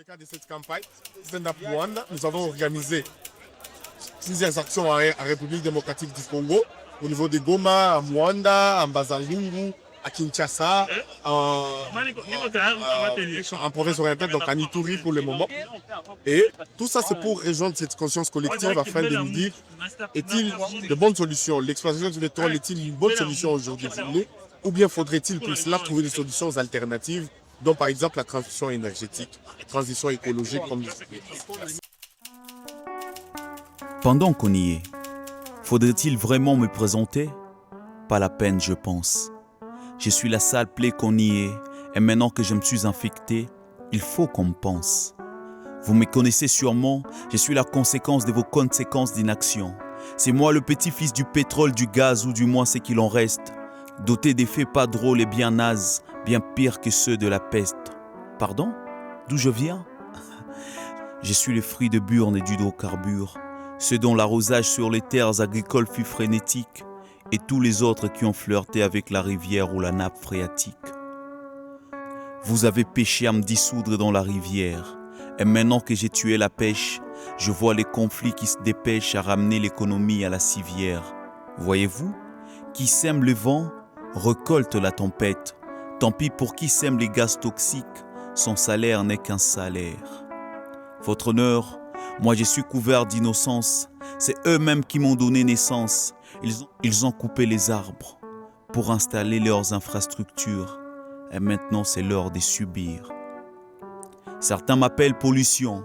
le cadre de cette campagne, Stand Up Rwanda, nous avons organisé plusieurs actions en République démocratique du Congo, au niveau de Goma, à Rwanda, en Bazalungu, à Kinshasa, en province orientale, donc à Ituri pour le moment. Et tout ça, c'est pour rejoindre cette conscience collective afin de nous dire, est-il de bonnes solutions? L'exploitation du pétrole est-il une bonne solution aujourd'hui pour nous? Ou bien faudrait-il pour cela trouver des solutions alternatives, dont par exemple la transition énergétique, la transition écologique comme Pendant qu'on y est, faudrait-il vraiment me présenter? Pas la peine, je pense. Je suis la sale plaie qu'on y est, et maintenant que je me suis infecté, il faut qu'on me pense. Vous me connaissez sûrement, je suis la conséquence de vos conséquences d'inaction. C'est moi le petit-fils du pétrole, du gaz ou du moins ce qu'il en reste, doté d'effets pas drôles et bien nazes, bien pires que ceux de la peste. Pardon? D'où je viens? Je suis le fruit de burnes et d'hydrocarbures, ceux dont l'arrosage sur les terres agricoles fut frénétique, et tous les autres qui ont flirté avec la rivière ou la nappe phréatique. Vous avez pêché à me dissoudre dans la rivière, et maintenant que j'ai tué la pêche, je vois les conflits qui se dépêchent à ramener l'économie à la civière. Voyez-vous, qui sème le vent, récolte la tempête. Tant pis pour qui sème les gaz toxiques, son salaire n'est qu'un salaire. Votre honneur, moi je suis couvert d'innocence, c'est eux-mêmes qui m'ont donné naissance. Ils ont coupé les arbres pour installer leurs infrastructures et maintenant c'est l'heure de subir. Certains m'appellent pollution,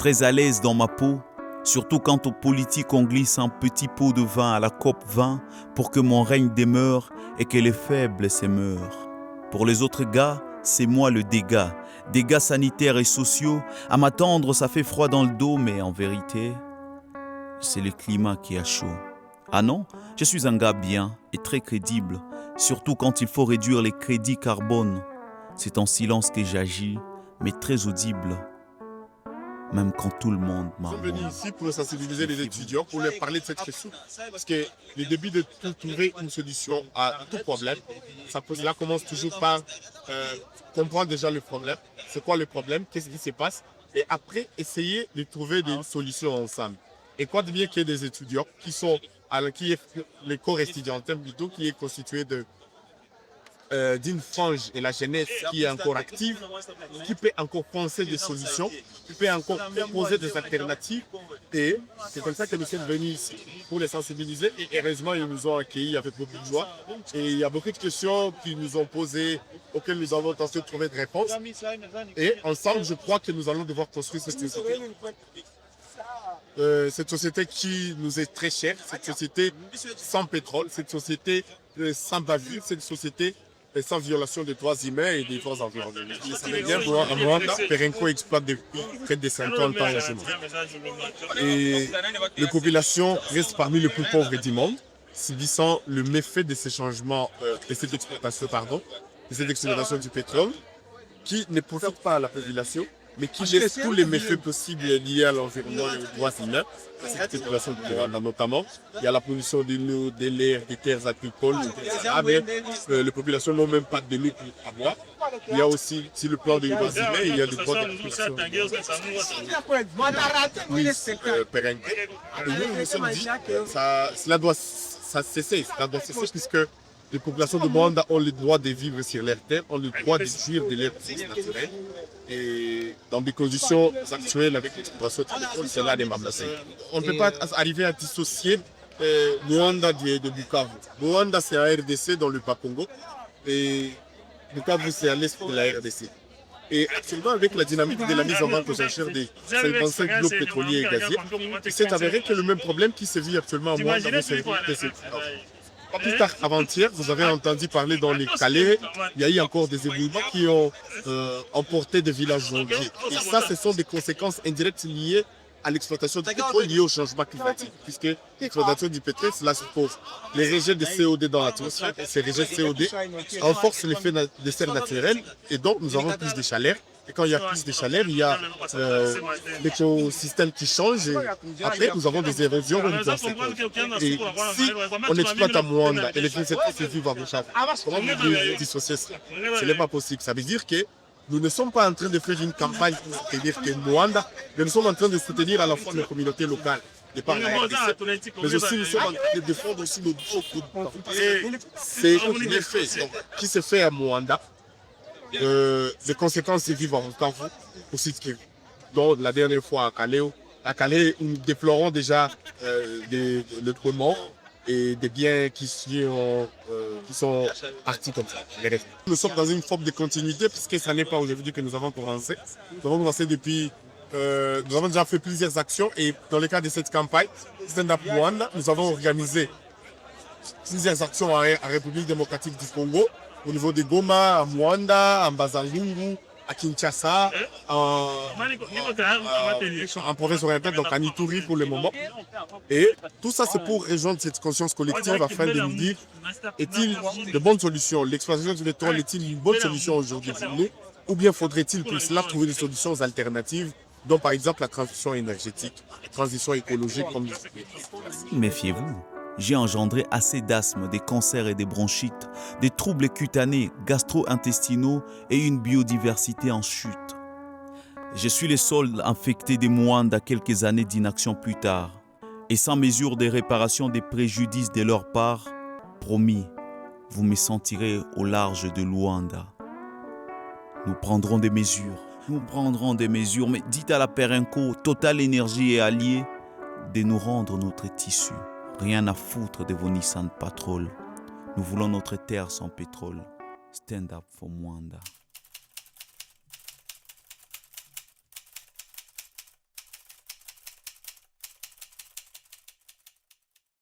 très à l'aise dans ma peau, surtout quand aux politiques on glisse un petit pot de vin à la COP 20 pour que mon règne demeure et que les faibles s'émeurent. Pour les autres gars, c'est moi le dégât, dégâts sanitaires et sociaux. À m'attendre, ça fait froid dans le dos, mais en vérité, c'est le climat qui a chaud. Ah non, je suis un gars bien et très crédible, surtout quand il faut réduire les crédits carbone. C'est en silence que j'agis, mais très audible, même quand tout le monde Nous sommes m'abonne. venus ici pour sensibiliser les étudiants, pour leur parler de cette question. Parce que le début de trouver une solution à tout problème, cela commence toujours par comprendre déjà le problème. C'est quoi le problème? Qu'est-ce qui se passe? Et après, essayer de trouver des solutions ensemble. Et quoi de bien qu'il y ait des étudiants qui est le corps estudiantin plutôt, qui est constitué d'une frange et la jeunesse qui est encore active, qui peut encore penser des solutions, qui peut encore proposer des alternatives. Et c'est comme ça que nous sommes venus ici, pour les sensibiliser. Et heureusement, ils nous ont accueillis avec beaucoup de joie. Et il y a beaucoup de questions qu'ils nous ont posées, auxquelles nous avons tenté de trouver des réponses. Et ensemble, je crois que nous allons devoir construire cette société. Cette société qui nous est très chère, cette société sans pétrole, cette société sans bavure, cette société sans violation des droits humains et des droits environnementaux. Vous savez bien, en Rwanda, Perenco exploite depuis près de 50 ans. Et la population reste parmi les plus pauvres du monde, subissant le méfait de ces changements, de cette exploitation du pétrole, qui ne profite pas à la population, mais qui laisse tous les méfaits possibles liés à l'environnement et aux droits humains, cette population du Rwanda notamment. Il y a la pollution de l'eau, de l'air, des terres agricoles, mais les populations n'ont même pas de l'eau pour boire. Il y a aussi, sur le plan des droits humains, il y a des droits de la population. Perenco. Et nous nous sommes dit que cela doit cesser puisque les populations de Rwanda ont le droit de vivre sur leur terre, ont le droit de jouir de leurs ressources naturelles. Et dans des conditions actuelles avec l'exploitation du pétrole, cela est menacé. On ne peut pas arriver à dissocier Rwanda de Bukavu. Rwanda, c'est en RDC, dans le Bas-Congo, et Bukavu, c'est à l'est de la RDC. Et actuellement, avec la dynamique de la mise en vente aux enchères des 55 blocs pétroliers et gaziers, il s'est avéré que le même problème qui se vit actuellement en Rwanda, pas plus tard, avant-hier, vous avez entendu parler dans les Calais, il y a eu encore des éboulements qui ont emporté des villages entiers. Et ça, ce sont des conséquences indirectes liées à l'exploitation du pétrole, liées au changement climatique. Puisque l'exploitation du pétrole, cela suppose les rejets de CO2 dans l'atmosphère. Ces rejets de CO2 renforcent l'effet de serre naturelle et donc nous avons plus de chaleur. Et quand il y a plus de chaleur, il y a l'écosystème qui change. Et après, nous avons des érosions et si on exploite à Rwanda et les 27 vivent à Bukavu, comment vous dissocier ça? Ce n'est pas possible. Ça veut dire que nous ne sommes pas en train de faire une campagne pour soutenir que Mwanda, mais nous sommes en train de soutenir à la fois les communautés locales. Par la RDC, mais aussi nous sommes en train de défendre aussi nos droits. C'est l'effet qui se fait à Mwanda. Les conséquences se vivent en temps aussi dont la dernière fois à Calais, nous déplorons déjà le tremblement et des biens qui sont partis comme ça. Nous sommes dans une forme de continuité puisque ce n'est pas aujourd'hui que nous avons commencé. Nous avons commencé depuis. Nous avons déjà fait plusieurs actions et dans le cadre de cette campagne, Stand Up Mwanda, nous avons organisé plusieurs actions en République démocratique du Congo, au niveau de Goma, à Mwanda, à Bazalungu, à Kinshasa, en province orientale, donc à Ituri pour le moment. Et tout ça, c'est pour rejoindre cette conscience collective afin de nous dire, est-il de bonnes solutions? L'exploitation du pétrole est-il une bonne solution aujourd'hui pour nous? Ou bien faudrait-il pour cela trouver des solutions alternatives, dont par exemple la transition énergétique, la transition écologique comme Méfiez-vous, j'ai engendré assez d'asthme, des cancers et des bronchites, des troubles cutanés, gastro-intestinaux et une biodiversité en chute. Je suis le seul infecté des Mwanda quelques années d'inaction plus tard. Et sans mesure de réparation des préjudices de leur part, promis, vous me sentirez au large de Luanda. Nous prendrons des mesures, mais dites à la Perenco, Total Énergie et alliés, de nous rendre notre tissu. Rien à foutre de vos Nissan Patrol. Nous voulons notre terre sans pétrole. Stand up for Mwanda.